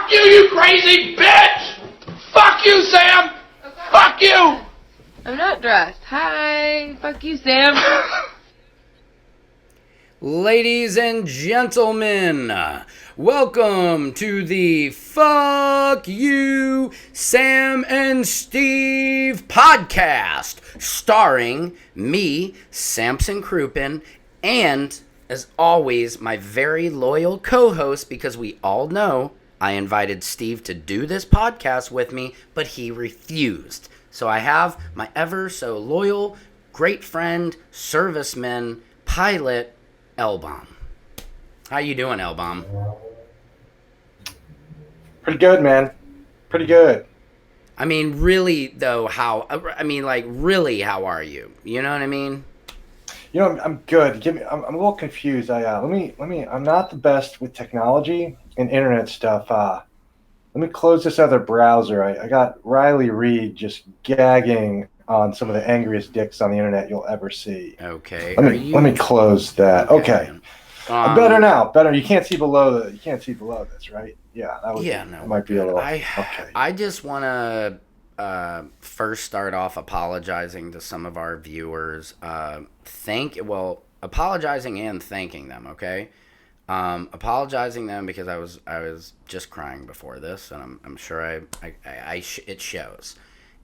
Fuck you, you crazy bitch! Fuck you, Sam! Fuck you! I'm not dressed. Hi. Fuck you, Sam. Ladies and gentlemen, welcome to the Fuck You, Sam and Steve podcast, starring me, Samson Crouppen, and, as always, my very loyal co-host, because we all know I invited Steve to do this podcast with me, but he refused. So I have my ever so loyal, great friend, serviceman, pilot, L-Bomb. How you doing, L-Bomb? Pretty good, man. Pretty good. I mean, really, though, really, how are you? You know what I mean? You know, I'm good. I'm a little confused. Let me. I'm not the best with technology and internet stuff. Let me close this other browser. I got Riley Reid just gagging on some of the angriest dicks on the internet you'll ever see. Okay. Let me close that. Okay. Better now. Better. You can't see below this, right? Yeah. That might be a little. Okay. I just want to first start off apologizing to some of our viewers. Apologizing and thanking them. Okay. Apologizing them because I was just crying before this, and I'm sure it shows.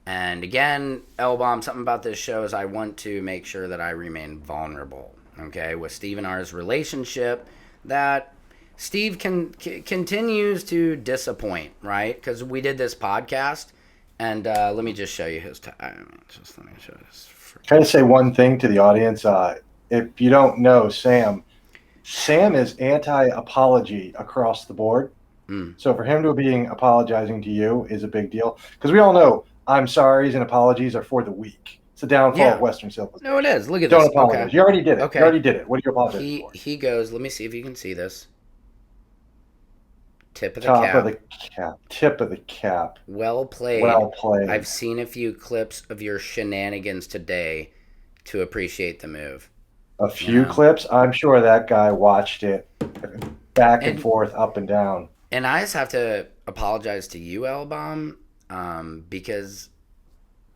And again, L-Bomb, something about this show is I want to make sure that I remain vulnerable, okay, with Steve and R's relationship, that Steve continues to disappoint, right? Because we did this podcast, and let me just show you his let me show this. Can I say one thing to the audience? If you don't know, Sam is anti-apology across the board. So for him to be apologizing to you is a big deal, because we all know I'm sorry's and apologies are for the weak. It's the downfall of Western civilization. No, it is. Look at this. Don't apologize. Okay. You already did it. Okay. You already did it. What are you apologizing for? He goes, let me see if you can see this. Tip of the cap. Tip of the cap. Well played. Well played. I've seen a few clips of your shenanigans today to appreciate the move. A few clips? I'm sure that guy watched it back and forth, up and down. And I just have to apologize to you, L-Bomb, because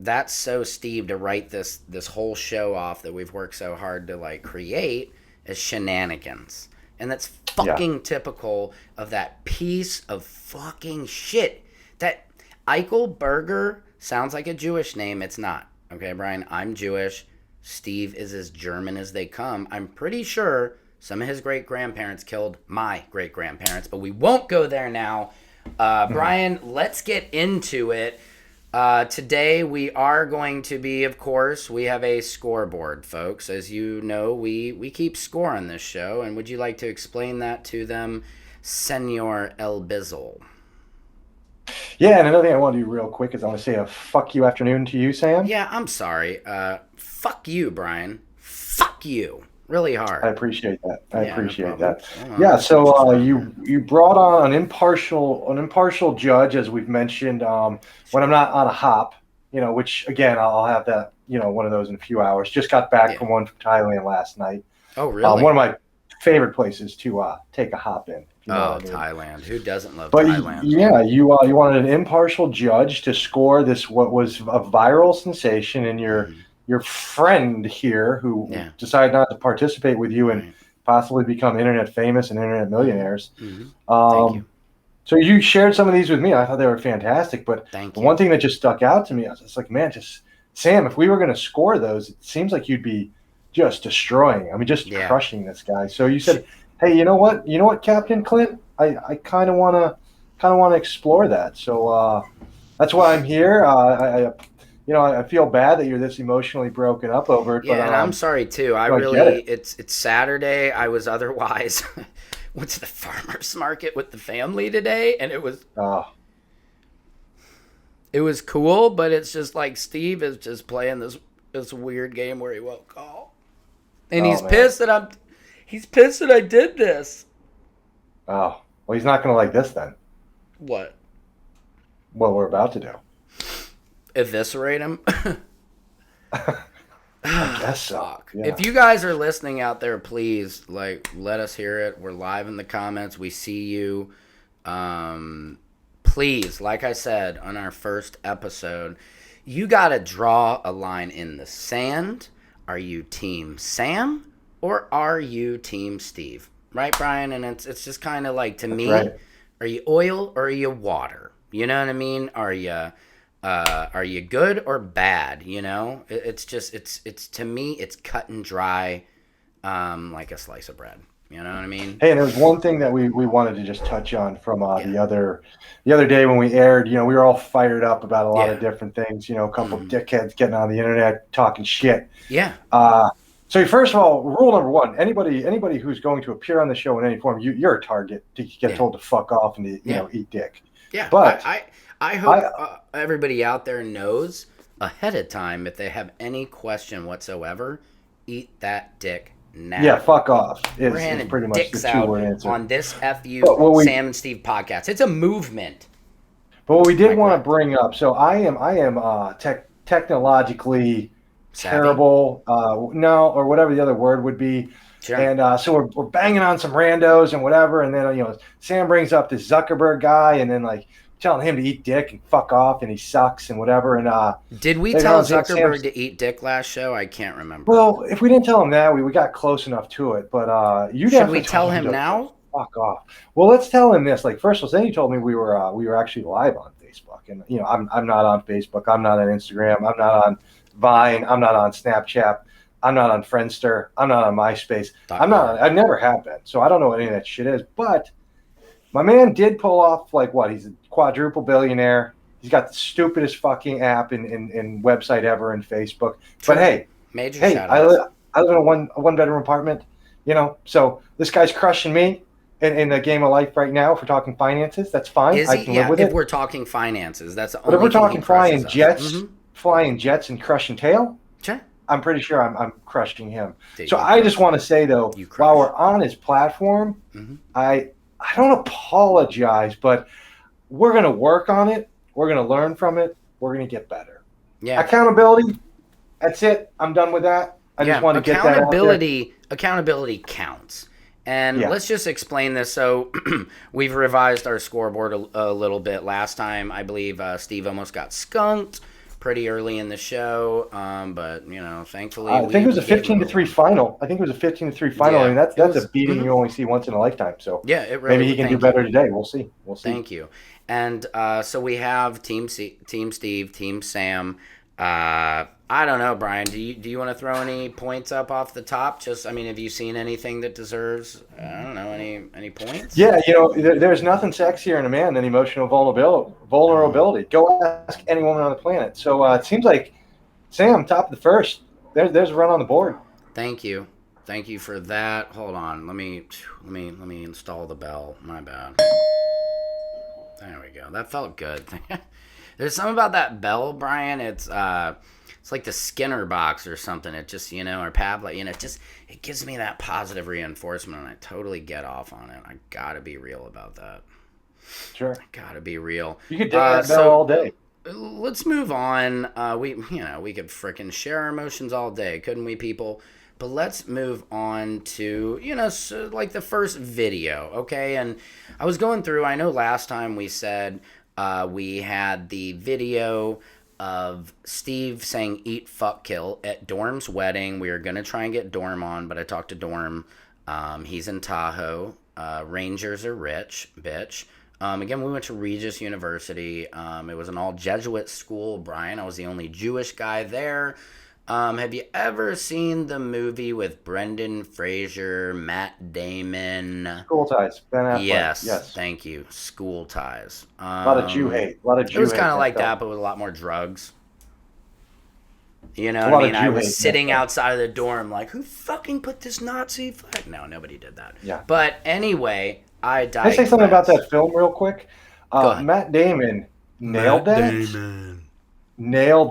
that's so Steve to write this whole show off that we've worked so hard to create as shenanigans. And that's fucking typical of that piece of fucking shit. That Eichelberger sounds like a Jewish name. It's not. Okay, Brian, I'm Jewish. Steve is as German as they come. I'm pretty sure some of his great-grandparents killed my great-grandparents, but we won't go there now. Brian, let's get into it. Today we are going to be, of course, we have a scoreboard, folks. As you know, we keep score on this show, and would you like to explain that to them, Senor El Bizzle? Yeah, and another thing I want to do real quick is I want to say a fuck you afternoon to you, Sam. Yeah, I'm sorry. Fuck you, Brian. Fuck you. Really hard. I appreciate that. I appreciate that. Yeah, so you brought on an impartial judge, as we've mentioned, when I'm not on a hop, which, again, I'll have that, one of those in a few hours. Just got back from one from Thailand last night. Oh, really? One of my favorite places to take a hop in. Thailand. Who doesn't love Thailand? Yeah, you wanted an impartial judge to score this, what was a viral sensation, and your friend here who decided not to participate with you and possibly become internet famous and internet millionaires. Thank you. So you shared some of these with me. I thought they were fantastic, but the one thing that just stuck out to me, I was like, man, Sam, if we were going to score those, it seems like you'd be just destroying. I mean, just crushing this guy. So you said, hey, you know what, Captain Clint? I kind of want to explore that. So that's why I'm here. I feel bad that you're this emotionally broken up over it. Yeah, but, and I'm sorry too. It's Saturday. I was otherwise went to the farmer's market with the family today, and it was cool, but it's just like Steve is just playing this weird game where he won't call, and he's pissed that I did this. Oh, well, he's not going to like this then. What? What we're about to do. Eviscerate him? I guess so. Yeah. If you guys are listening out there, please let us hear it. We're live in the comments. We see you. please, like I said on our first episode, you got to draw a line in the sand. Are you Team Sam or are you Team Steve? Right, Brian? And it's just kind of like, to me, right. Are you oil or are you water? You know what I mean? Are you good or bad? You know, it's just it's to me it's cut and dry, like a slice of bread. You know what I mean? Hey, and there was one thing that we wanted to just touch on from the other day when we aired. You know, we were all fired up about a lot of different things. You know, a couple of dickheads getting on the internet talking shit. Yeah. So first of all, rule number one: anybody who's going to appear on the show in any form, you're a target to get told to fuck off and to, you know, eat dick. Yeah. But I hope everybody out there knows ahead of time, if they have any question whatsoever, eat that dick now. Yeah, fuck off. We're handing pretty much dicks the out two-word answer on this Sam and Steve podcast. It's a movement. But what we did want to bring up, so I am technologically terrible, or whatever the other word would be. Sure. And so we're banging on some randos and whatever, and then, you know, Sam brings up this Zuckerberg guy, and then like telling him to eat dick and fuck off, and he sucks and whatever. And did we tell Zuckerberg to eat dick last show? I can't remember. Well, if we didn't tell him that, we got close enough to it. But should we tell him now? Fuck off. Well, let's tell him this. Like, first of all, then you told me we were actually live on Facebook, and you know I'm not on Facebook. I'm not on Instagram. I'm not on Vine. I'm not on Snapchat. I'm not on Friendster. I'm not on MySpace. I never have been. So I don't know what any of that shit is. But my man did pull off, like, what? He's a quadruple billionaire. He's got the stupidest fucking app and website ever in Facebook. But hey, I live in a one bedroom apartment, you know. So this guy's crushing me in a game of life right now. If we're talking finances, that's fine. I can live with it. If we're talking finances, that's the only. But if we're talking flying jets and crushing tail, sure. I'm pretty sure I'm crushing him. So I just want to say, though, while we're on his platform, I don't apologize, but we're going to work on it. We're going to learn from it. We're going to get better. Yeah. Accountability, that's it. I'm done with that. I just want to get that out there. Accountability counts. And let's just explain this. So we've revised our scoreboard a little bit. Last time, I believe Steve almost got skunked pretty early in the show, but you know, thankfully, I think it was a 15-3 final. I Yeah, I mean, that's a beating you only see once in a lifetime. So yeah, it really, maybe he can do better today. We'll see. Thank you. And so we have Team Steve, Team Sam. I don't know, Brian. Do you want to throw any points up off the top? Just, I mean, have you seen anything that deserves, I don't know, any points? Yeah, you know, there's nothing sexier in a man than emotional vulnerability. Go ask any woman on the planet. So it seems like Sam, top of the first. There's a run on the board. Thank you for that. Hold on, let me install the bell. My bad. There we go. That felt good. There's something about that bell, Brian. It's like the Skinner box or something. It just, you know, or Pavlov, you know, it gives me that positive reinforcement, and I totally get off on it. I gotta be real about that. Sure. I gotta be real. You could do that bell all day. Let's move on. We could frickin' share our emotions all day, couldn't we, people? But let's move on to, you know, like the first video, okay? And I was going through, I know last time we said we had the video of Steve saying eat, fuck, kill at Dorm's wedding. We were going to try and get Dorm on, but I talked to Dorm. He's in Tahoe. Rangers are rich, bitch. Again, we went to Regis University. It was an all-Jesuit school, Brian. I was the only Jewish guy there. Have you ever seen the movie with Brendan Fraser, Matt Damon? School Ties. Ben Affleck. Yes. Thank you. School Ties. A lot of Jew hate. It was kind of like that, but with a lot more drugs. You know what I mean? I was sitting outside of the dorm like, who fucking put this Nazi flag? No, nobody did that. Yeah. But anyway, I digress. Can I say something about that film real quick? Matt Damon nailed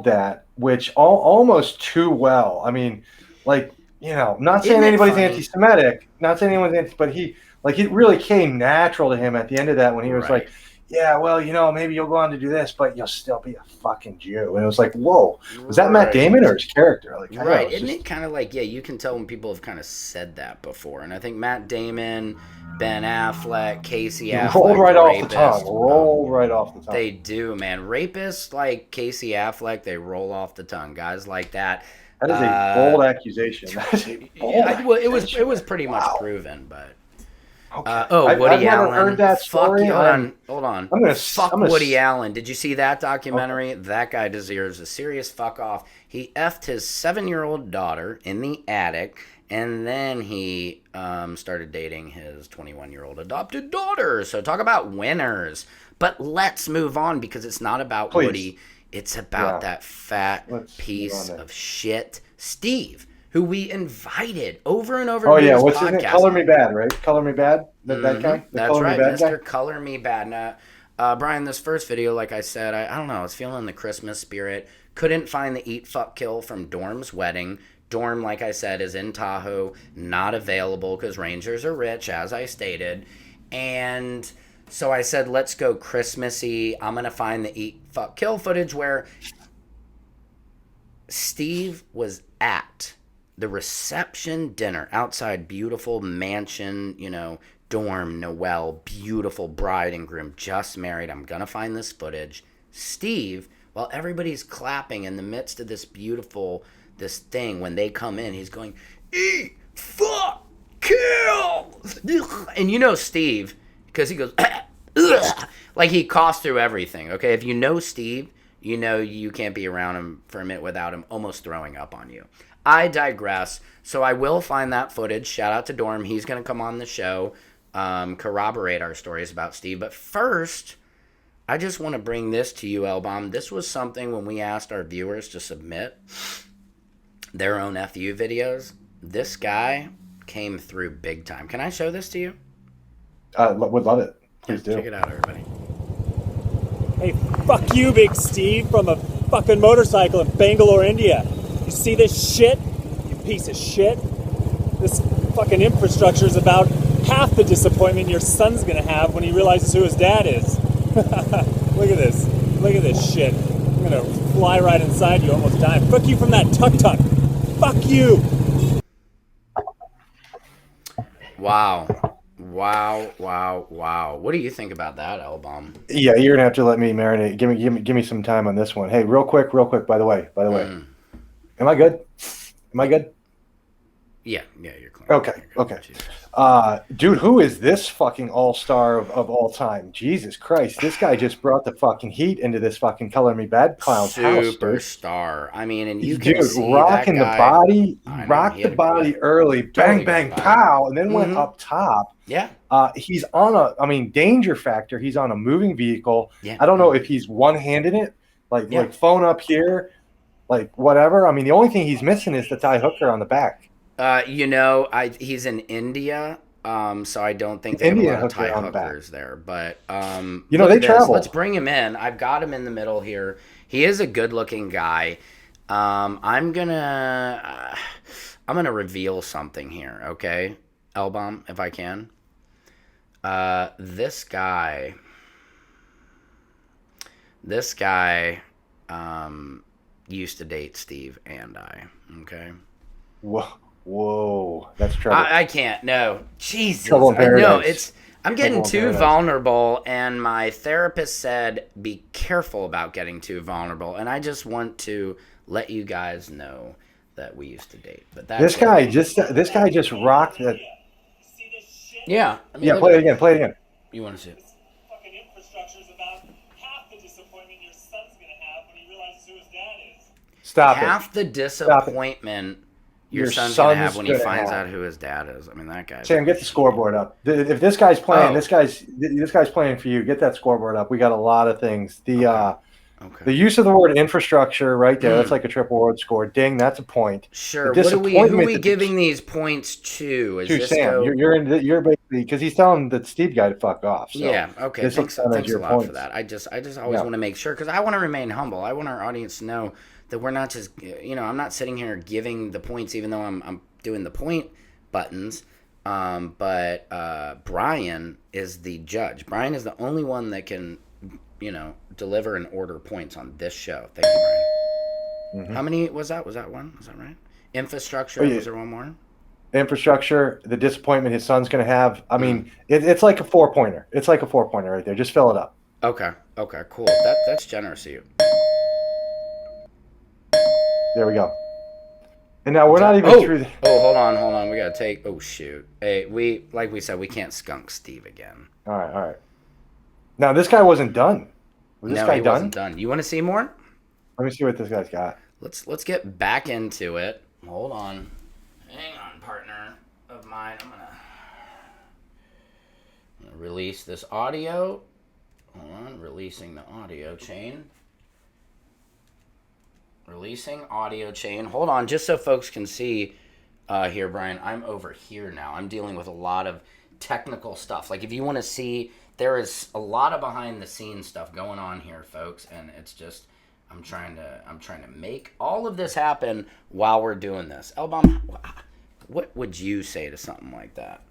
that, which almost too well. I mean, like, you know, not saying anybody's anti-Semitic, but it really came natural to him at the end of that when he was like, yeah, well, maybe you'll go on to do this, but you'll still be a fucking Jew. And it was like, whoa, was that Matt Damon or his character? Like, right. Isn't it kind of like, yeah, you can tell when people have kind of said that before. And I think Matt Damon, Ben Affleck, Casey Affleck. Rolled right off the tongue. Rolled right off the tongue. They do, man. Rapists like Casey Affleck, they roll off the tongue. Guys like that. That is a bold accusation. That is a bold it was pretty much proven, but. Okay. Woody I've Allen. Heard that story. Hold on. Fuck Woody Allen. Did you see that documentary? Okay. That guy deserves a serious fuck off. He effed his 7-year-old daughter in the attic, and then he started dating his 21-year-old adopted daughter. So talk about winners. But let's move on because it's not about Woody. It's about that fat piece of shit, Steve, who we invited over and over. Oh, yeah. What's his name? Color Me Bad, right? Color Me Bad? That guy? That's right, Mr. Color Me Bad. Now, Brian, this first video, like I said, I don't know. I was feeling the Christmas spirit. Couldn't find the Eat, Fuck, Kill from Dorm's wedding. Dorm, like I said, is in Tahoe. Not available because Rangers are rich, as I stated. And so I said, let's go Christmassy. I'm going to find the Eat, Fuck, Kill footage where Steve was at the reception dinner outside beautiful mansion, dorm, Noel, beautiful bride and groom, just married. I'm going to find this footage. Steve, while everybody's clapping in the midst of this thing, when they come in, he's going, eat, fuck, kill. And Steve, because he goes, like he coughs through everything, okay? If you know Steve, you can't be around him for a minute without him almost throwing up on you. I digress. So I will find that footage. Shout out to Dorm. He's going to come on the show, corroborate our stories about Steve. But first, I just want to bring this to you, L-Bomb. This was something when we asked our viewers to submit their own FU videos. This guy came through big time. Can I show this to you? Would love it. Please do. Check it out, everybody. Hey, fuck you, Big Steve, from a fucking motorcycle in Bangalore, India. You see this shit? You piece of shit. This fucking infrastructure is about half the disappointment your son's gonna have when he realizes who his dad is. Look at this. Look at this shit. I'm gonna fly right inside you, almost dying. Fuck you from that tuk-tuk. Fuck you. Wow. What do you think about that, L-Bomb? Yeah, you're gonna have to let me marinate. Give me some time on this one. Hey, real quick. By the way. Am I good? Yeah, you're clean. Okay. Dude, who is this fucking all-star of all time? Jesus Christ, this guy just brought the fucking heat into this fucking Color Me Bad clown's house. Superstar. I mean, and you can see rocking that guy, rocked the body early, bang, bang, pow, and then went up top. Yeah. He's on Danger Factor. He's on a moving vehicle. Yeah. I don't know if he's one-handed it, like phone up here, like whatever. I mean, the only thing he's missing is the tie hooker on the back. He's in India, so I don't think they have a lot of tie hookers there. But they travel. Let's bring him in. I've got him in the middle here. He is a good-looking guy. I'm gonna reveal something here, okay, L-Bomb, if I can. This guy used to date Steve and I. Okay. Whoa, that's trouble. I can't. No, Jesus. Trouble in paradise. I'm getting too vulnerable, and my therapist said be careful about getting too vulnerable. And I just want to let you guys know that we used to date. But this guy just rocked that. Yeah. Play it again. You want to see it? This fucking infrastructure is about half the disappointment your son's gonna have when he realizes who his dad is. Stop it. Half the disappointment your son's gonna have when he finds out who his dad is. I mean, that guy. Sam, get the scoreboard up. If this guy's playing, this guy's playing for you. Get that scoreboard up. We got a lot of things. The use of the word infrastructure right there. That's like a triple word score. Ding, that's a point. Sure. Who are we giving these points to? Sam. You're basically because he's telling the Steve guy to fuck off. So yeah. Okay. Thanks a lot for that. I just always want to make sure because I want to remain humble. I want our audience to know that we're not just, I'm not sitting here giving the points even though I'm doing the point buttons. But Brian is the judge. Brian is the only one that can, deliver and order points on this show. Thank you, Brian. Mm-hmm. How many was that? Was that one? Was that right? Infrastructure. Oh, yeah. Was there one more? Infrastructure, the disappointment his son's going to have. I mean, it's like a 4-pointer. It's like a 4-pointer right there. Just fill it up. Okay, cool. That's generous of you. There we go. And now we're not even through the... Oh, hold on. We got to take... Oh, shoot. Hey, like we said, we can't skunk Steve again. All right. Now, this guy wasn't done. Was this guy done? Wasn't done. You want to see more? Let me see what this guy's got. Let's get back into it. Hold on. Hang on, partner of mine. I'm gonna release this audio. Hold on, releasing the audio chain. Releasing audio chain. Hold on, just so folks can see here, Brian. I'm over here now. I'm dealing with a lot of technical stuff. Like if you want to see, there is a lot of behind the scenes stuff going on here, folks, and it's just I'm trying to make all of this happen while we're doing this. Elbom, what would you say to something like that?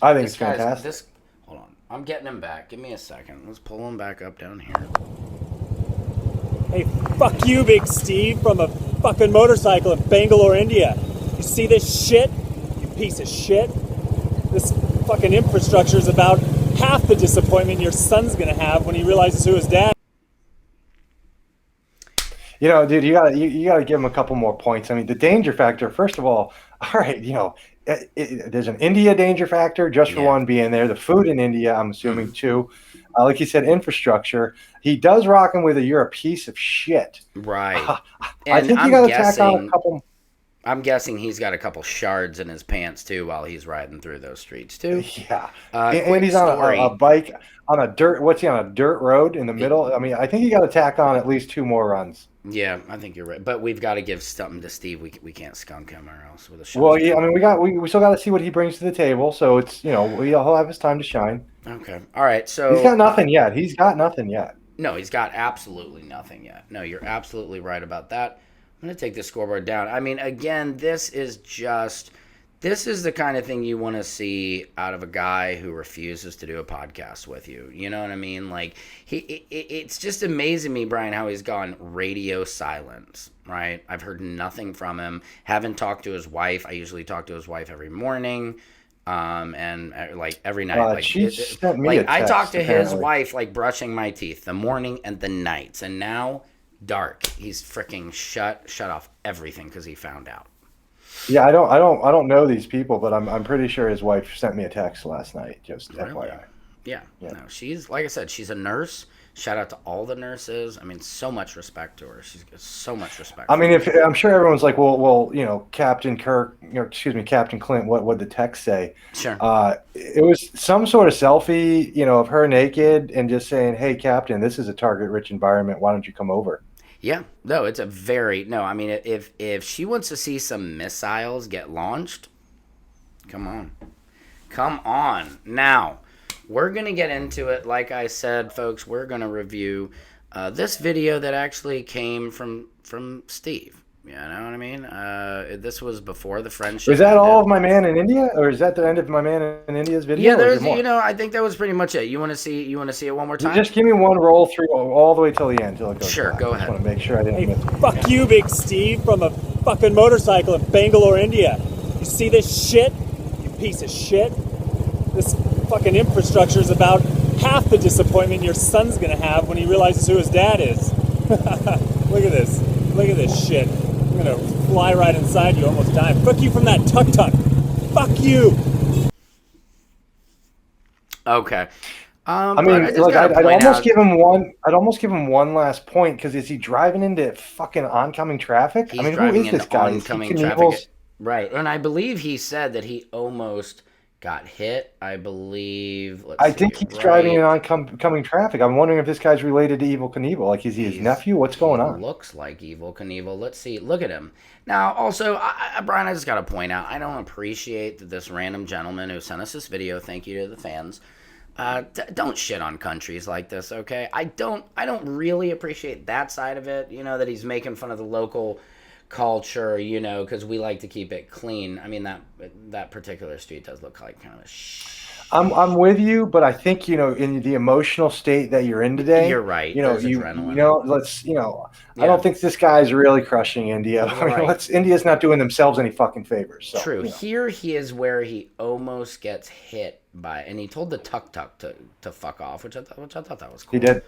I think it's fantastic. Hold on. I'm getting him back. Give me a second. Let's pull him back up down here. Hey, fuck you, Big Steve, from a fucking motorcycle in Bangalore, India. You see this shit? You piece of shit. This fucking infrastructure is about half the disappointment your son's gonna have when he realizes who his dad is. Dude, you gotta give him a couple more points. I mean, the danger factor. First of all right, there's an India danger factor just for one being there. The food in India, I'm assuming too. Like you said, infrastructure. He does rock him with you're a piece of shit. Right. I think you got to tack on a couple. I'm guessing he's got a couple shards in his pants too while he's riding through those streets too. Yeah. And he's on a bike on a dirt. What's he on a dirt road in the middle? I mean, I think you got to tack on at least 2 more runs. Yeah, I think you're right. But we've got to give something to Steve. We can't skunk him or else with a show. Well, yeah, I mean, we still got to see what he brings to the table. So it's he'll have his time to shine. Okay. All right. So he's got nothing yet. No, he's got absolutely nothing yet. No, you're absolutely right about that. I'm going to take the scoreboard down. I mean, again, this is the kind of thing you want to see out of a guy who refuses to do a podcast with you. You know what I mean? Like, it's just amazing me, Brian, how he's gone radio silence, right? I've heard nothing from him. Haven't talked to his wife. I usually talk to his wife every morning. And like every night, I talk to his wife like brushing my teeth, the morning and the nights, and now dark. He's freaking shut off everything because he found out. Yeah, I don't know these people, but I'm pretty sure his wife sent me a text last night. Just really? FYI. Yeah. No, she's like I said, she's a nurse. Shout out to all the nurses. I mean, so much respect to her. She's got so much respect. I mean, I'm sure everyone's like, well, Captain Kirk, Captain Clint, what would the text say? Sure. It was some sort of selfie, of her naked and just saying, "Hey, Captain, this is a target-rich environment. Why don't you come over?" Yeah. No, it's I mean, if she wants to see some missiles get launched, come on. Now, we're going to get into it. Like I said, folks, we're going to review this video that actually came from Steve. You know what I mean? This was before the friendship. Was that all of My Man in India? Or is that the end of My Man in India's video? Yeah, there's, I think that was pretty much it. You want to see it one more time? Just give me one roll through all the way till the end. Till it goes sure, back. Go ahead. I want to make sure I didn't miss. Fuck you, Big Steve, from a fucking motorcycle in Bangalore, India. You see this shit? You piece of shit. This fucking infrastructure is about half the disappointment your son's gonna have when he realizes who his dad is. Look at this. Look at this shit. I'm gonna fly right inside you, almost dying. Fuck you from that tuk-tuk. Fuck you. Okay. I mean, look, I'd almost give him one. I'd almost give him one last point because is he driving into fucking oncoming traffic? He's I mean, who is this guy? Oncoming traffic. Right, and I believe he said that he almost got hit. I believe. I think he's driving in oncoming traffic. I'm wondering if this guy's related to Evel Knievel. Like, is he his nephew? What's going on? Looks like Evel Knievel. Let's see. Look at him. Now, also, Brian, I just got to point out, I don't appreciate that this random gentleman who sent us this video. Thank you to the fans. Don't shit on countries like this, okay? I don't really appreciate that side of it. That he's making fun of the local culture, you know, because we like to keep it clean. I mean, that particular street does look like kind of a I'm with you, but I think, you know, in the emotional state that you're in today, you're right. You know, There's adrenaline. you know, I don't think this guy's really crushing India. I mean, India's not doing themselves any fucking favors. So, true. You know. Here he is where he almost gets hit by, and he told the tuk-tuk to fuck off, which I thought that was cool. He did.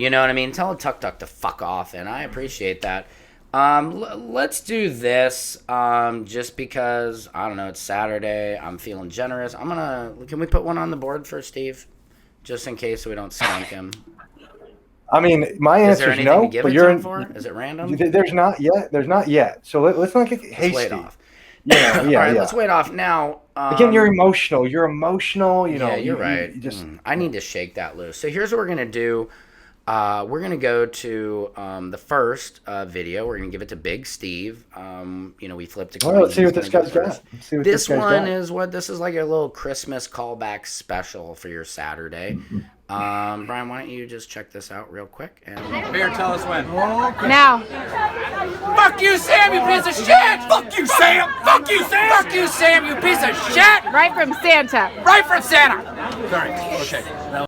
You know what I mean? Tell a tuk-tuk to fuck off, and I appreciate that. Let's do this, just because, I don't know, it's Saturday, I'm feeling generous. Can we put one on the board for Steve? Just in case we don't skunk him. I mean, my answer is no, but you're in for? Is it random? There's not yet. So let's not get hasty. Let's wait off. Yeah, All right, let's wait off now. Again, you're emotional, you know. Yeah, you're right. I need to shake that loose. So here's what we're going to do. We're going to go to the first video. We're going to give it to Big Steve. You know, we flipped a coin. Let's see what this guy's got. This one is this is like a little Christmas callback special for your Saturday. Brian, why don't you just check this out real quick? And Bear, tell us when. Now. Fuck you, Sam, you piece of shit! Fuck you, Sam! Fuck you, Sam! Fuck you, Sam, you piece of shit! Right from Santa. Right from Santa! Sorry. Okay.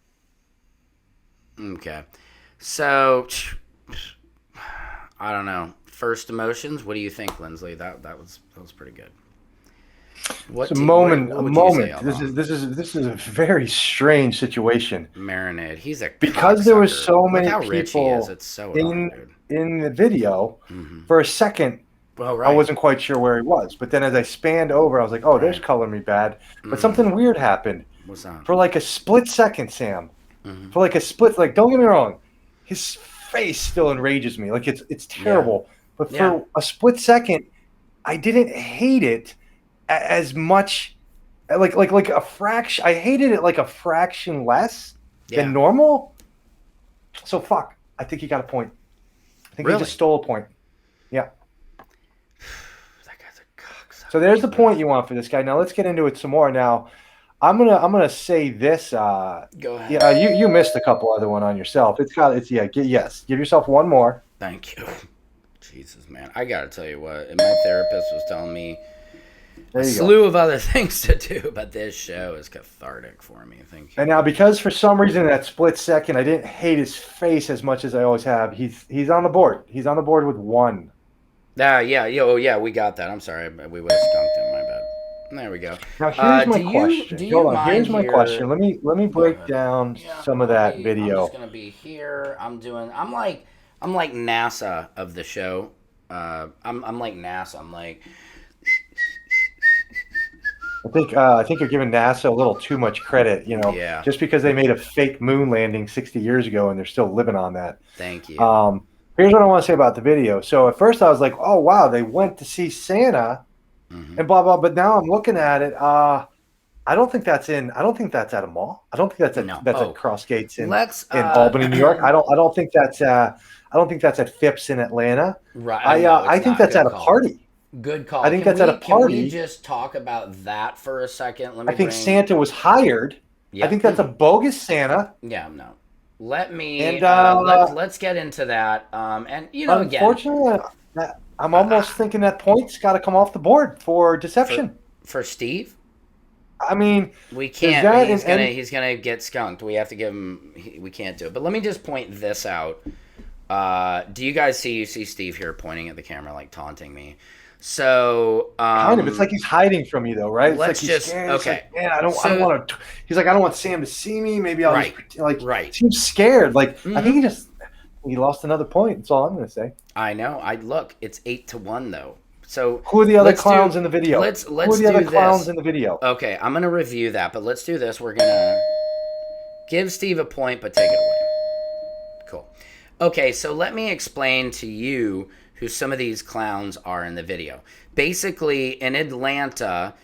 Okay. So, I don't know. First emotions. What do you think, Lindsley? That was pretty good. It's a moment. This is a very strange situation. Marinade. He's a because there was so many how rich he people is. It's so in the video. For a second, I wasn't quite sure where he was. But then as I spanned over, I was like, "Oh, there's Color Me Bad." But something weird happened. What's that? For like a split second, Sam. For like a split, like don't get me wrong, his face still enrages me. Like it's terrible. But for a split second, I didn't hate it as much. Like a fraction. I hated it like a fraction less than normal. So fuck. I think he got a point. I think he just stole a point. Yeah. That guy's a cocksucker. So there's the point you want for this guy. Now let's get into it some more. Now I'm gonna say this. Go ahead. Yeah, you missed a couple other one on yourself. Yes. Give yourself one more. Thank you. Jesus, man, I gotta tell you what. My therapist was telling me a slew of other things to do, but this show is cathartic for me. Thank you. And now, because for some reason in that split second I didn't hate his face as much as I always have, he's on the board. He's on the board with one. Yeah, we got that. I'm sorry, we would have skunked him. My bad. There we go. Now here's my question. Hold on. Here's my question. Let me break down some of that video. I'm just gonna be here. I'm like NASA of the show. I'm like NASA. I'm like. I think you're giving NASA a little too much credit. You know, just because they made a fake moon landing 60 years ago and they're still living on that. Thank you. Here's what I want to say about the video. So at first I was like, oh wow, they went to see Santa. And blah blah, but now I'm looking at it. I don't think that's at a mall. I don't think that's at Cross Gates in Albany, New York. I don't think that's at Phipps in Atlanta. Right. I think that's at a party. Good call. I think that's at a party. Can we just talk about that for a second? I think Santa was hired. I think that's a bogus Santa. Yeah, no. Let me let's get into that. And you know, unfortunately, I'm almost thinking that point's got to come off the board for deception. For Steve? I mean, we can't. He's gonna get skunked. We have to give him. We can't do it. But let me just point this out. Do you guys see? You see Steve here pointing at the camera, like taunting me. So kind of. It's like he's hiding from you, though, right? It's let's like just scared. okay. Like, I don't want to. He's like, I don't want Sam to see me. Maybe I'll just like. Right. Seems scared. Like I think he lost another point. That's all I'm going to say. I know. Look. It's 8-1 though. So who are the other clowns in the video? Let's who are the other clowns in the video? Okay, I'm gonna review that, but let's do this. We're gonna give Steve a point, but take it away. Cool. Okay, so let me explain to you who some of these clowns are in the video. Basically, in Atlanta,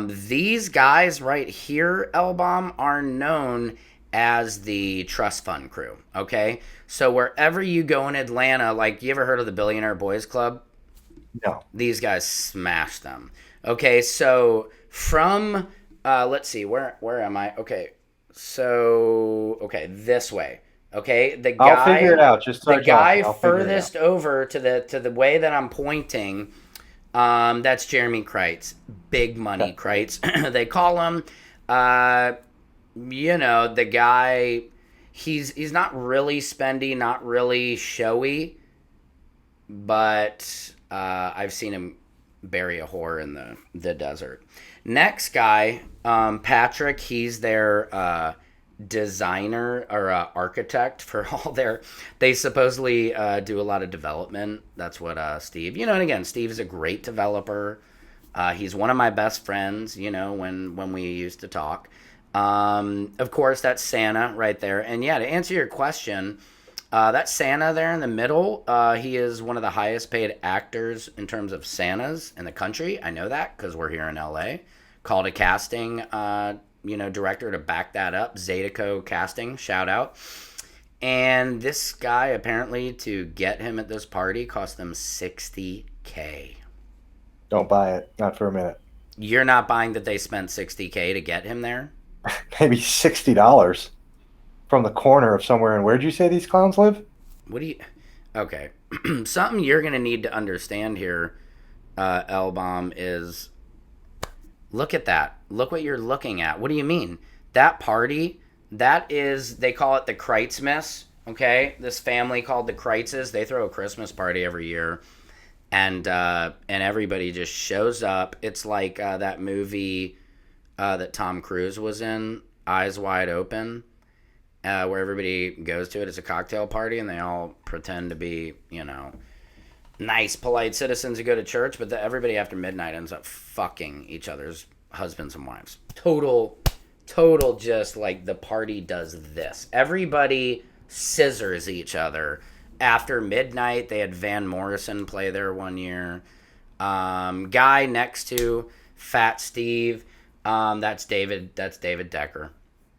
these guys right here, L-Bomb, are known as the Trust Fund Crew. Okay, so wherever you go in Atlanta, like you ever heard of the Billionaire Boys Club? No. These guys smash them. Okay, so from let's see, where am I? Okay. So this way. Okay, the guy. I'll figure it out. Just the guy furthest over to the way that I'm pointing. That's Jeremy Kreitz, big money Kreitz. They call him. The guy. He's not really spendy, not really showy, but I've seen him bury a whore in the desert. Next guy, Patrick. He's their designer or architect for all their. They supposedly do a lot of development. That's what Steve. And again, Steve is a great developer. He's one of my best friends. When we used to talk. Of course, that's Santa right there. And yeah, to answer your question, that Santa there in the middle, he is one of the highest paid actors in terms of Santas in the country. I know that because we're here in LA. Called a casting, director to back that up. Zydeco Casting, shout out. And this guy, apparently, to get him at this party cost them $60K. Don't buy it. Not for a minute. You're not buying that they spent $60K to get him there? Maybe $60 from the corner of somewhere. And where'd you say these clowns live? Okay. Something you're going to need to understand here, L-Bomb, is look at that. Look what you're looking at. What do you mean? That party, they call it the Kreitzmas, okay? This family called the Kreitzes, they throw a Christmas party every year. And everybody just shows up. It's like that movie that Tom Cruise was in, Eyes Wide Open, where everybody goes to it. It's a cocktail party, and they all pretend to be, nice, polite citizens who go to church, but everybody after midnight ends up fucking each other's husbands and wives. Total, just like the party does this. Everybody scissors each other. After midnight, they had Van Morrison play there one year. Guy next to Fat Steve, that's David Decker.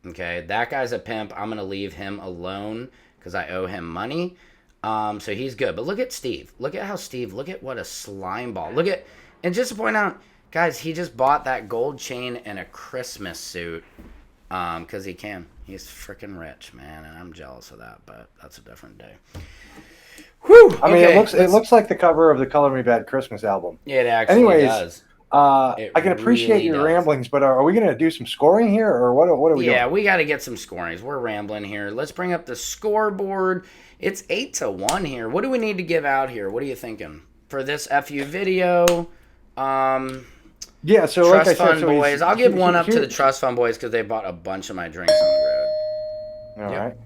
Okay, that guy's a pimp. I'm gonna leave him alone because I owe him money. So he's good. But look at Steve. Look at what a slime ball. And just to point out, guys, he just bought that gold chain and a Christmas suit because he can. He's freaking rich, man, and I'm jealous of that, but that's a different day. Whew, I mean, it looks like the cover of the Color Me Bad Christmas album. It actually does. I can appreciate really your ramblings, but are we going to do some scoring here, or what are we doing? Yeah, we got to get some scoring. We're rambling here. Let's bring up the scoreboard. It's 8-1 here. What do we need to give out here? What are you thinking for this FU video? Yeah, so Trust like I Fund said, Boys. I'll give one up to the Trust Fund Boys because they bought a bunch of my drinks on the road. All right.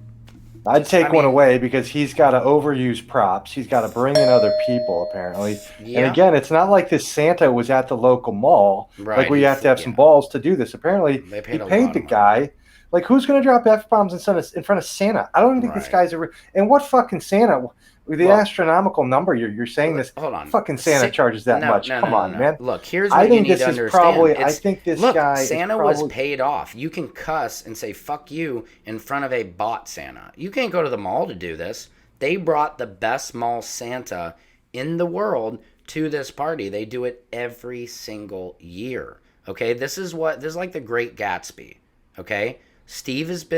I'd take one away because he's got to overuse props. He's got to bring in other people, apparently. Yeah. And again, it's not like this Santa was at the local mall. Right. Like we have to have some balls to do this. Apparently, he paid the guy. Like, who's going to drop F-bombs in front of Santa? I don't even think this guy's and what fucking Santa? The astronomical number you're saying this. Hold on. Fucking Santa charges that much. Come on, man. Look, here's what you need to understand. I think this guy. Santa was paid off. You can cuss and say "fuck you" in front of a bought Santa. You can't go to the mall to do this. They brought the best mall Santa in the world to this party. They do it every single year. Okay, this is like the Great Gatsby. Okay, Steve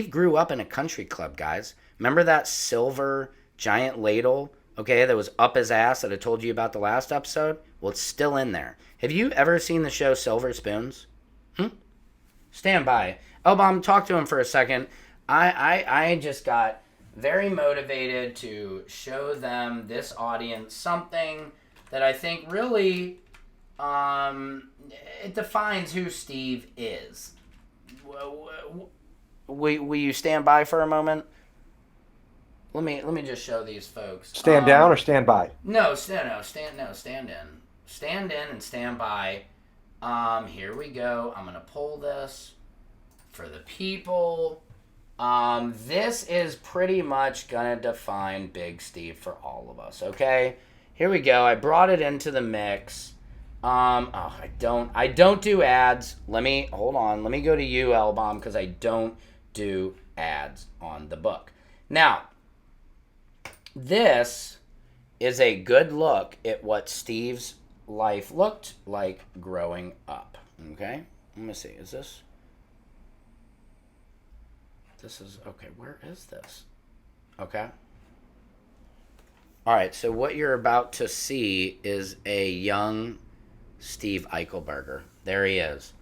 grew up in a country club, guys. Remember that silver giant ladle, okay, that was up his ass that I told you about the last episode? Well, it's still in there. Have you ever seen the show Silver Spoons? Stand by. L-Bomb, talk to him for a second. I just got very motivated to show them, this audience, something that I think really it defines who Steve is. Will you stand by for a moment? Let me just show these folks. Stand down or stand by? Stand in. Stand in and stand by. Here we go. I'm gonna pull this for the people. This is pretty much gonna define Big Steve for all of us. Okay, here we go. I brought it into the mix. I don't do ads. Hold on. Let me go to you, L-Bomb, because I don't do ads on the book. Now, this is a good look at what Steve's life looked like growing up. Okay? Let me see. Is this? This is okay. Where is this? Okay. All right. So what you're about to see is a young Steve Eichelberger. There he is.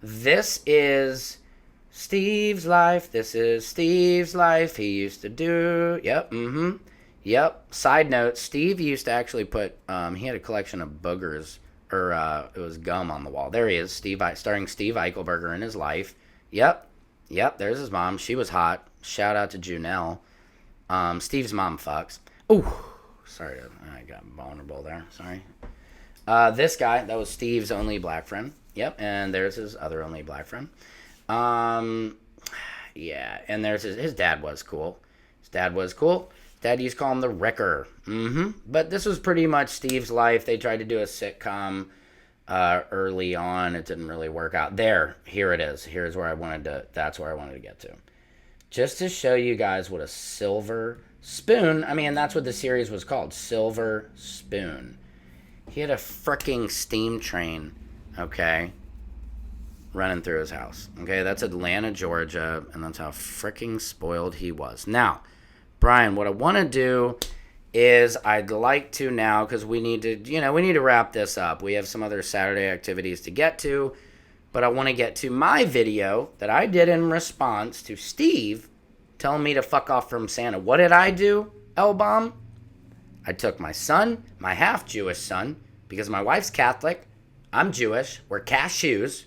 This is Steve's life. This is Steve's life. He used to do. Yep. Yep. Side note: Steve used to actually put. He had a collection of boogers, or it was gum on the wall. There he is. Starring Steve Eichelberger in his life. Yep. There's his mom. She was hot. Shout out to Junelle. Steve's mom fucks. Ooh. Sorry, I got vulnerable there. Sorry. This guy, that was Steve's only black friend. Yep, and there's his other only black friend. Yeah, and there's his dad was cool. Dad used to call him the Wrecker. But this was pretty much Steve's life. They tried to do a sitcom early on. It didn't really work out. Here it is. That's where I wanted to get to. Just to show you guys what a silver spoon, that's what the series was called, Silver Spoon. He had a freaking steam train, okay, running through his house. Okay, that's Atlanta, Georgia, and that's how freaking spoiled he was. Now, Brian, what I want to do is I'd like to now, because we need to wrap this up. We have some other Saturday activities to get to, but I want to get to my video that I did in response to Steve telling me to fuck off from Santa. What did I do, L-Bomb? I took my son, my half-Jewish son, because my wife's Catholic, I'm Jewish, we're cashews.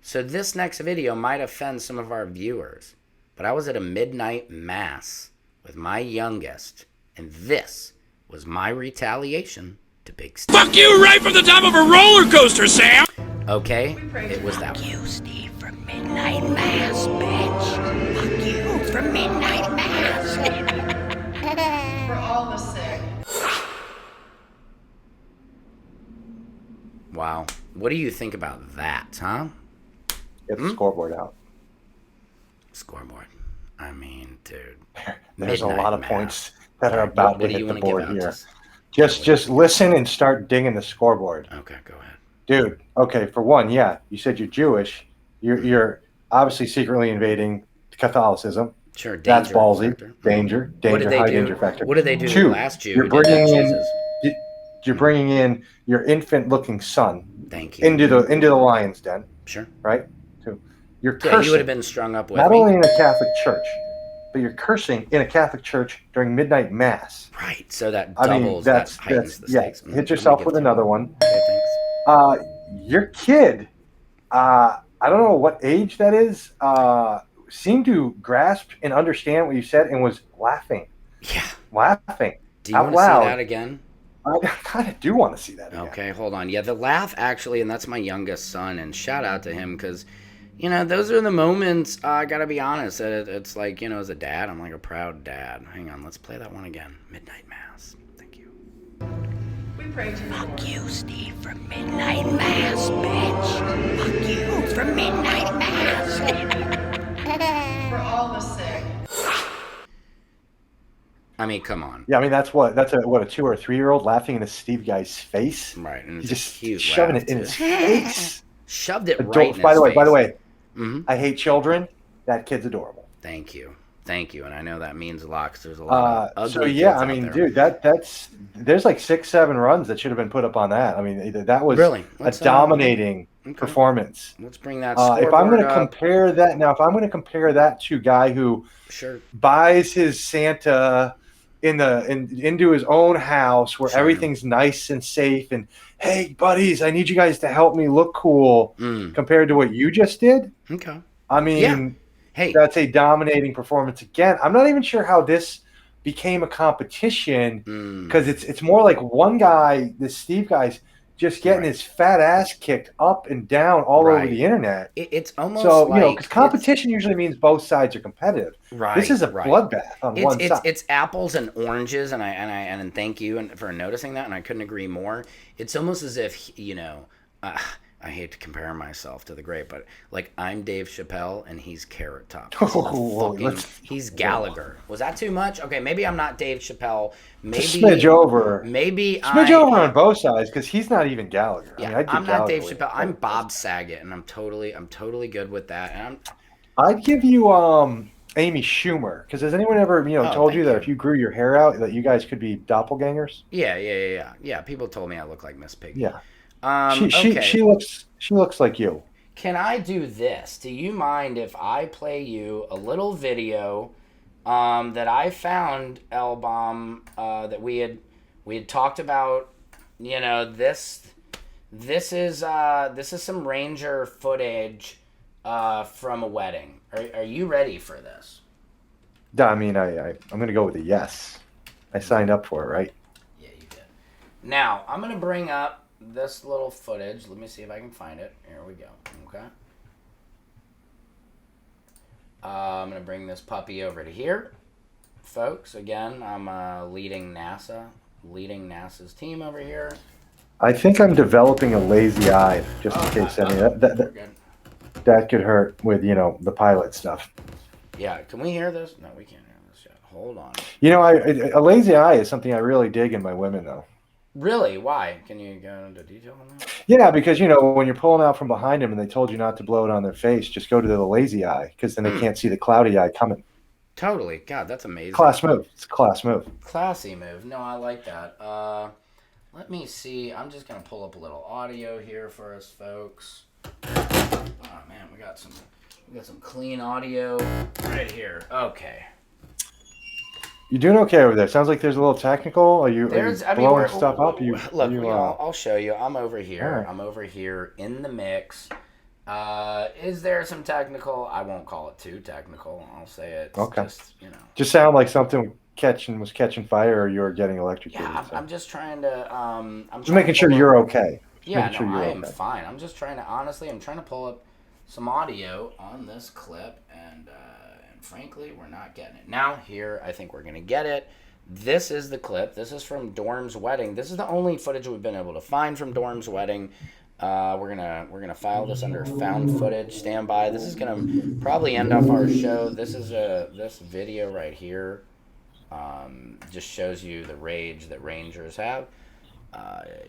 So this next video might offend some of our viewers, but I was at a midnight mass with my youngest, and this was my retaliation to Big Steve. Fuck you right from the top of a roller coaster, Sam! Okay, it was that one. Fuck you, Steve, from midnight mass, bitch. Fuck you from midnight mass. For all the sick. Wow. What do you think about that, huh? Get the scoreboard out. Scoreboard. Dude. There's a lot of mass. Points that are about to hit the board here. To... Just listen and start dinging the scoreboard. Okay, go ahead. Dude, okay, for one, yeah, you said you're Jewish. You're obviously secretly invading Catholicism. Sure, danger. That's ballsy. Factor. Danger, high danger factor. What did they do to Two, the last Jew? You're bringing in your infant-looking son. Thank you. Into the lion's den. Sure. Right? Two, you're cursing. Yeah, you would have been strung up with not me. only in a Catholic church, but you're cursing in a Catholic church during midnight mass. Right. So that doubles. That's heightens the stakes. Hit yourself with another one. Okay, thanks. Your kid, I don't know what age that is, seemed to grasp and understand what you said and was laughing. Yeah. Laughing. Do you want to see that again? I kind of do want to see that again. Okay, hold on. Yeah, the laugh actually, and that's my youngest son, and shout out to him because, those are the moments, I got to be honest, it's like, as a dad, I'm like a proud dad. Hang on, let's play that one again. Midnight Mass. Thank you. We pray to Fuck you, Steve, from midnight mass, bitch. Fuck you from midnight mass. for all the sick. Come on. Yeah, that's a 2 or 3 year old laughing in a Steve guy's face. Right, and he's it's just cute shoving laugh, it in too. his face. Shoved it Adult, right in his by the way, mm-hmm. I hate children. That kid's adorable. Thank you, and I know that means a lot because there's a lot of ugly so yeah, kids out there. dude, that's there's like 6-7 runs that should have been put up on that. That was really a dominating performance. Let's bring that. If I'm going to compare that to a guy who buys his Santa into his own house where everything's nice and safe, and hey buddies, I need you guys to help me look cool, compared to what you just did. Okay. Hey, that's a dominating performance again. I'm not even sure how this became a competition because it's more like one guy, this Steve guy's just getting his fat ass kicked up and down all over the internet. It's almost so because competition usually means both sides are competitive. Right. This is a bloodbath on one side. It's apples and oranges, and thank you for noticing that, and I couldn't agree more. It's almost as if I hate to compare myself to the great, but like I'm Dave Chappelle and he's Carrot Top. He's Gallagher. Was that too much? Okay, maybe I'm not Dave Chappelle. Maybe smidge over. Maybe smidge over on both sides because he's not even Gallagher. Yeah, I'm not Dave Chappelle. I'm Bob Saget, and I'm totally good with that. And I'd give you Amy Schumer, because has anyone ever told you that if you grew your hair out that you guys could be doppelgangers? Yeah. People told me I look like Miss Piggy. Yeah. Okay. She looks like you. Can I do this? Do you mind if I play you a little video that I found, L-Bomb, that we had talked about? You know, this is some Ranger footage from a wedding. Are you ready for this? I mean, I'm going to go with a yes. I signed up for it, right? Yeah, you did. Now, I'm going to bring up this little footage. Let me see if I can find it. Here we go. Okay. I'm going to bring this puppy over to here. Folks, again, I'm leading NASA's team over here. I think I'm developing a lazy eye, just in case any that could hurt with, the pilot stuff. Yeah, can we hear this? No, we can't hear this yet. Hold on. A lazy eye is something I really dig in my women, though. Really? Why? Can you go into detail on that? Yeah, because, when you're pulling out from behind them and they told you not to blow it on their face, just go to the lazy eye, because then they can't see the cloudy eye coming. Totally. God, that's amazing. Class move. It's a class move. Classy move. No, I like that. Let me see. I'm just going to pull up a little audio here for us, folks. Oh, man, we got some clean audio right here. Okay. You're doing okay over there. Sounds like there's a little technical. Are you blowing stuff up? I'll show you. I'm over here. Right. I'm over here in the mix. Is there some technical? I won't call it too technical. I'll say it's okay. Just sound like something was catching fire, or you're getting electrocuted. Yeah, I'm just trying to. I'm just making sure you're okay. Yeah, no, I am fine. I'm just trying to. Honestly, I'm trying to pull up some audio on this clip, and frankly, we're not getting it. Now, here, I think we're going to get it. This is the clip. This is from Dorm's wedding. This is the only footage we've been able to find from Dorm's wedding. We're gonna file this under found footage. Stand by. This is gonna probably end up our show. This is this video right here. Just shows you the rage that Rangers have.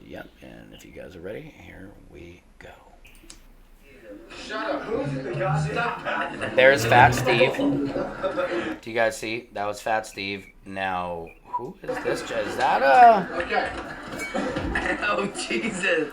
Yep. And if you guys are ready, here we go. Shut up. Who's the goddamn? There's Fat Steve. Do you guys see? That was Fat Steve. Now, who is this? Is that Okay. Oh, Jesus.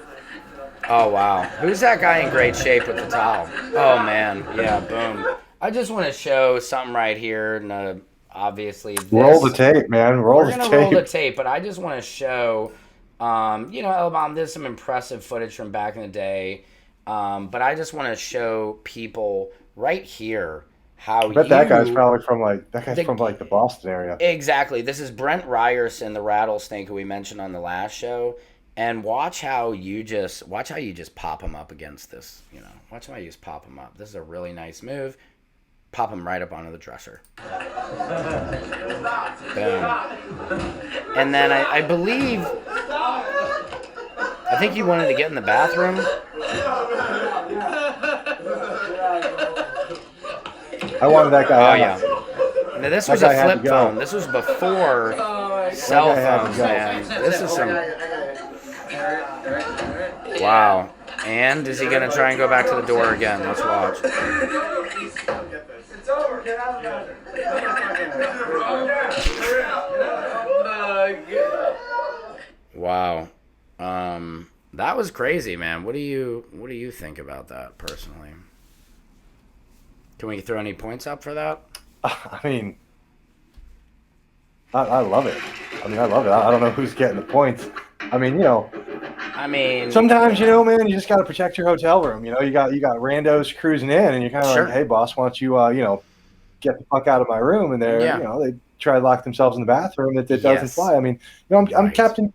Oh, wow. Who's that guy in great shape with the towel? Oh, man. Yeah, boom. I just want to show something right here. And, obviously, roll the tape, man. We're going to roll the tape, but I just want to show, L-Bomb, there's some impressive footage from back in the day. But I just want to show people right here how that guy's probably from the Boston area. Exactly. This is Brent Ryerson, the rattlesnake who we mentioned on the last show. And watch how you just pop him up against this. Watch how you just pop him up. This is a really nice move. Pop him right up onto the dresser. Boom. And then I believe, I think you wanted to get in the bathroom. I wanted that guy. Oh yeah. Now this was a flip phone. This was before cell phones, man. This is some. Wow. And is he going to try and go back to the door again? Let's watch. It's over. Get out of there. Wow. That was crazy, man. What do you think about that personally? Can we throw any points up for that? I mean, I love it. I love it. I don't know who's getting the points. Sometimes, man, you just got to protect your hotel room. You got randos cruising in, and you're kind of like, hey, boss, why don't you, get the fuck out of my room? And they try to lock themselves in the bathroom. That doesn't fly. I'm Captain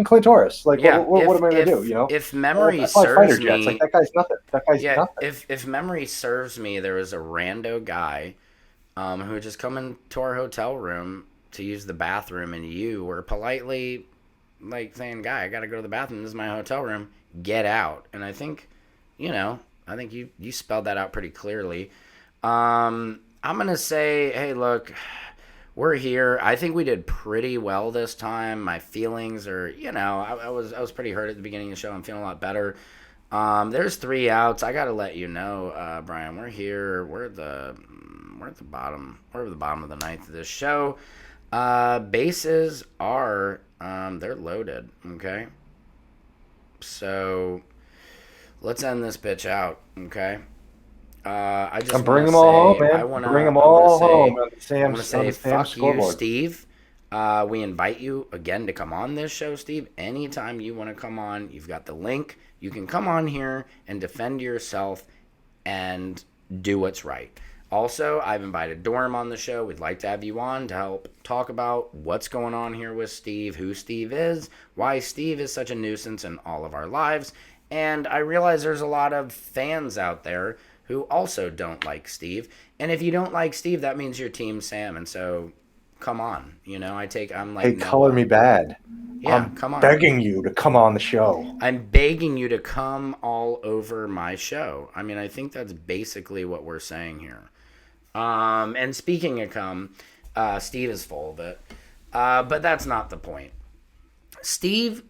Clint Torres. Like, what am I going to do? If memory serves me, like that guy's nothing. Nothing. If memory serves me, there was a rando guy, who just come into our hotel room to use the bathroom, and you were politely saying, guy, I gotta go to the bathroom, this is my hotel room, get out. And I think you spelled that out pretty clearly. I'm gonna say, hey, look, we're here. I think we did pretty well this time. My feelings are, I was pretty hurt at the beginning of the show. I'm feeling a lot better. There's 3 outs. I gotta let you know, Brian. We're here. We're at the bottom. We're at the bottom of the ninth of this show. Bases are they're loaded. Okay. So let's end this bitch out. Okay. I'm bringing them all home, man. I want to bring them all home. I want to say fuck you, Steve. We invite you again to come on this show, Steve. Anytime you want to come on, you've got the link. You can come on here and defend yourself and do what's right. Also, I've invited Dorm on the show. We'd like to have you on to help talk about what's going on here with Steve, who Steve is, why Steve is such a nuisance in all of our lives. And I realize there's a lot of fans out there who also don't like Steve. And if you don't like Steve, that means you're Team Sam. And so, come on. You know, I'm like... Hey, color me bad. Yeah, come on. I'm begging you to come on the show. I'm begging you to come all over my show. I mean, I think that's basically what we're saying here. And speaking of come, Steve is full of it. But that's not the point. Steve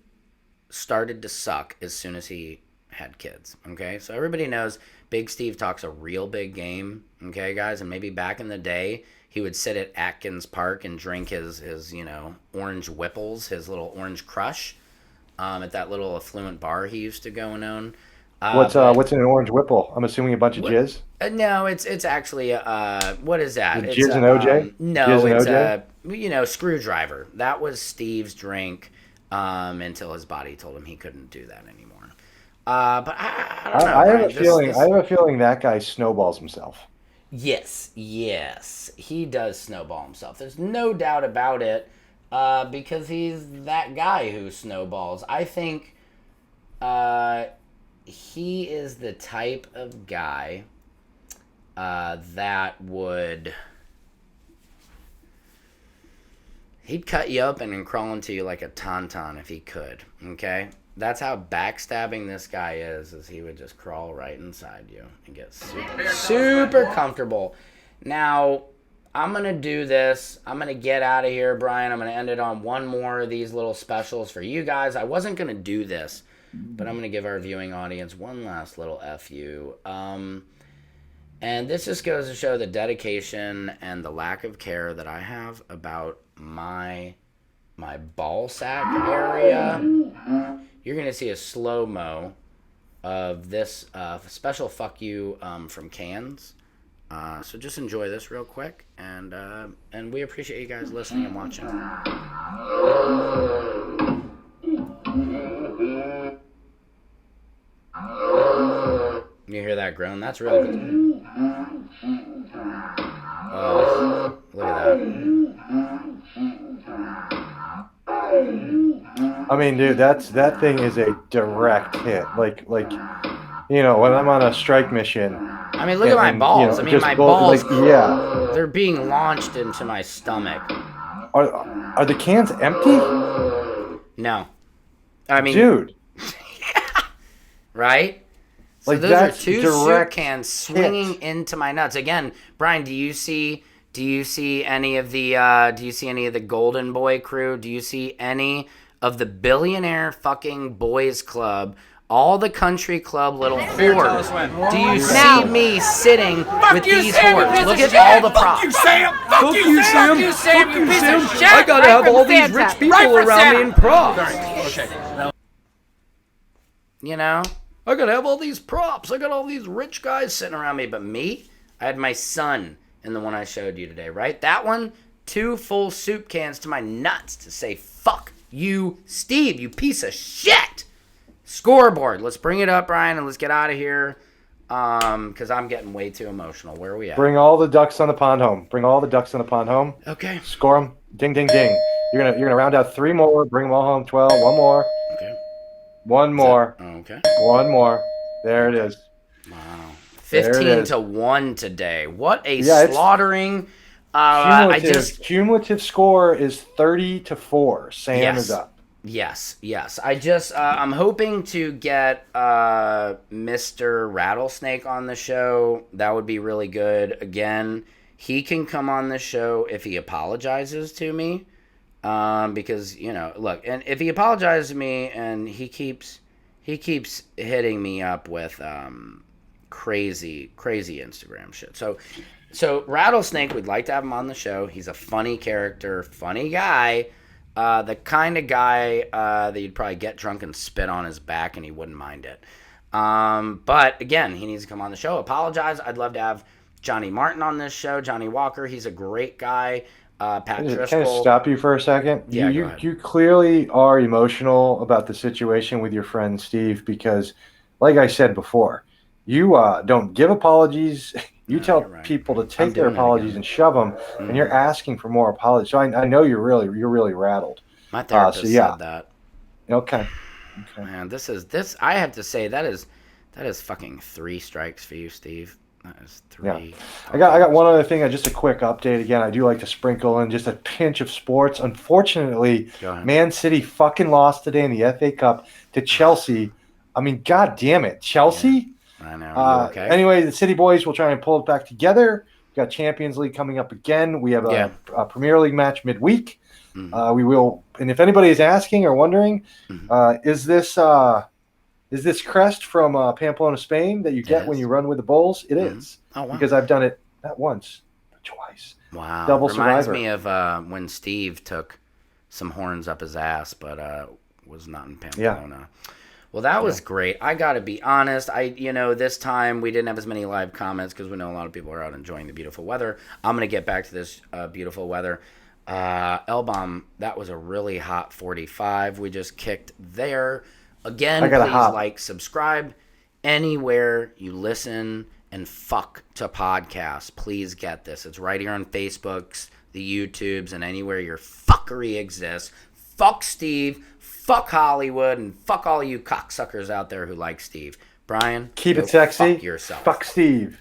started to suck as soon as he had kids. Okay, so everybody knows Big Steve talks a real big game. Okay, guys, and maybe back in the day, he would sit at Atkins Park and drink his orange Whipples, his little orange crush, at that little affluent bar he used to go and own. What's in an orange Whipple? I'm assuming a bunch of jizz. No, it's actually what is that? It's jizz and OJ. No, jizz it's OJ? Screwdriver. That was Steve's drink until his body told him he couldn't do that anymore. But I don't know. I have a feeling. I have a feeling that guy snowballs himself. Yes, he does snowball himself. There's no doubt about it, because he's that guy who snowballs. I think he is the type of guy that would... He'd cut you open and crawl into you like a tauntaun if he could, okay? That's how backstabbing this guy is he would just crawl right inside you and get super comfortable. Now, I'm going to do this. I'm going to get out of here, Brian. I'm going to end it on one more of these little specials for you guys. I wasn't going to do this, but I'm going to give our viewing audience one last little FU. And this just goes to show the dedication and the lack of care that I have about my ball sack area. You're going to see a slow-mo of this special fuck you from Cans. So just enjoy this real quick, and we appreciate you guys listening and watching. You hear that groan? That's really good. Oh, look at that. I mean, dude, that thing is a direct hit. Like you know, when I'm on a strike mission. I mean, look at my balls. You know, I mean, my balls. Like, yeah. They're being launched into my stomach. Are the cans empty? No. I mean, dude. Right? So like, those are two direct soup cans swinging into my nuts. Again, Brian, do you see any of the Golden Boy crew? Do you see any of the billionaire fucking boys club? All the country club little whores. Do you see me sitting with these whores? Look at all the props. Fuck you, Sam! Fuck you, Sam! Fuck you, Sam! You piece of shit! I gotta have all these rich people around me in props. Okay. You know? I gotta have all these props. I got all these rich guys sitting around me. But me, I had my son in the one I showed you today, right? That one, 2 full soup cans to my nuts to say, fuck you, Steve, you piece of shit! Scoreboard. Let's bring it up, Brian, and let's get out of here. Because I'm getting way too emotional. Where are we at? Bring all the ducks on the pond home. Bring all the ducks on the pond home. Okay. Score them. Ding, ding, ding. You're gonna round out 3 more. Bring them all home. 12. One more. Okay. One more. Okay. One more. There it is. Wow. 15-1 today. What a slaughtering. Cumulative score is 30-4. Sam is up. Yes. I'm hoping to get Mr. Rattlesnake on the show. That would be really good. Again, he can come on the show if he apologizes to me. Because, you know, look, and if he apologizes to me and he keeps he keeps hitting me up with crazy Instagram shit. So Rattlesnake, we'd like to have him on the show. He's a funny character, funny guy, the kind of guy that you'd probably get drunk and spit on his back and he wouldn't mind it. But again, he needs to come on the show. Apologize. I'd love to have Johnny Martin on this show. Johnny Walker, he's a great guy. Pat Driscoll. Can I stop you for a second? Yeah, you clearly are emotional about the situation with your friend Steve because, like I said before, you don't give apologies. You tell people to take their apologies and shove them, and you're asking for more apologies. So I know you're really rattled. My therapist said that. Okay. Man, this. I have to say that is fucking 3 strikes for you, Steve. That is 3. Yeah. I got one other thing. Just a quick update. Again, I do like to sprinkle in just a pinch of sports. Unfortunately, Man City fucking lost today in the FA Cup to Chelsea. I mean, god damn it, Chelsea. Yeah. I know. Okay. Anyway, the City boys will try and pull it back together. We've got Champions League coming up again. We have a Premier League match midweek. Mm-hmm. We will, and if anybody is asking or wondering, is this crest from Pamplona, Spain that you get when you run with the Bulls? It is. Oh, wow. Because I've done it not once, but twice. Wow. Double Reminds survivor. me of when Steve took some horns up his ass, but was not in Pamplona. Yeah. Well, that was great. I got to be honest. This time we didn't have as many live comments because we know a lot of people are out enjoying the beautiful weather. I'm going to get back to this beautiful weather. L-Bomb, that was a really hot 45 we just kicked there. Again, please like, subscribe anywhere you listen and fuck to podcasts. Please get this. It's right here on Facebooks, the YouTubes, and anywhere your fuckery exists. Fuck Steve. Fuck Hollywood, and fuck all you cocksuckers out there who like Steve. Brian, keep it sexy. Fuck yourself. Fuck Steve.